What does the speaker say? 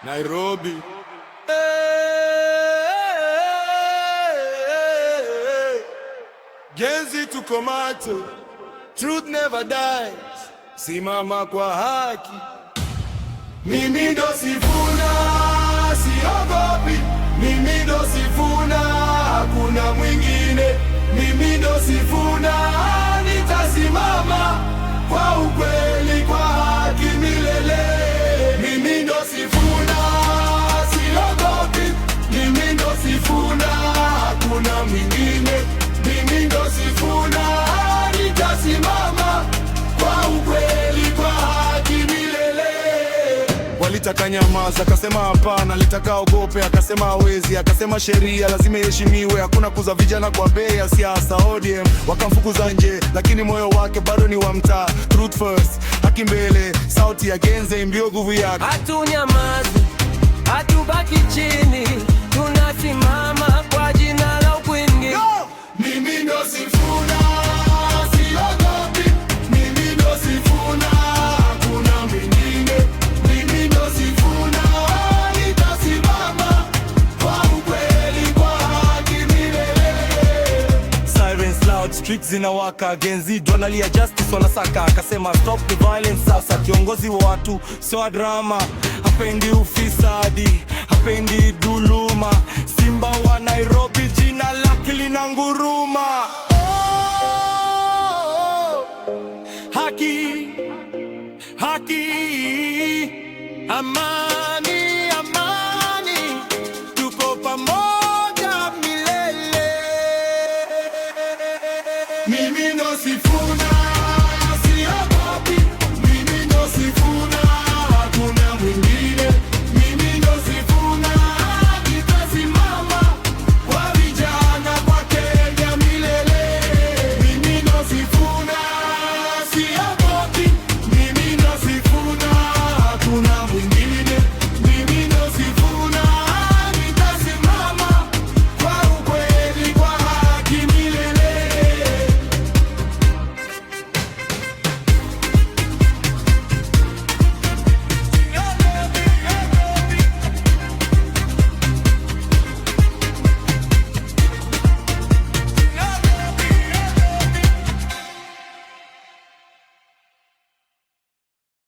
Nairobi. Genzi tuko macho, truth never dies. Simama kwa haki. Mimi ndo Sifuna, siogopi. Mimi ndo Sifuna, hakuna mwingine. Mimi ndo Sifuna, nitasimama kwa ukweli, kwa haki milele. Mimi ndo Sifuna, siogopi. Mimi ndo Sifuna, hakuna mwingine. Mimi ndo Sifuna, nitasimama kwa ukweli, kwa haki milele. Walitaka nyamaza, akasema hapana. Litaka ogope, akasema hawezi. Akasema sheria lazima iheshimiwe, hakuna kuza vijana kwa bei ya siasa. ODM wakamfukuza nje, lakini moyo wake bado ni wa mtaa. Truth first, haki mbele, sauti ya Genze mbio nguvu yake. Hatunyamazi, hatubaki chini, tunasimama kwa jina la ukweli. Mimi ndo Sifuna, siogopi. Mimi ndo Sifuna, hakuna mwingine. Mimi ndo Sifuna, nitasimama kwa ukweli, kwa haki milele. Sirens loud, streets zinawaka. Genzi donalia justice wanasaka. Akasema stop the violence sasa. Kiongozi wa watu sio drama, hapendi ufisadi, hapendi dhuluma. Simba wa Nairobi, jina lake linanguruma. Haki, haki, amani.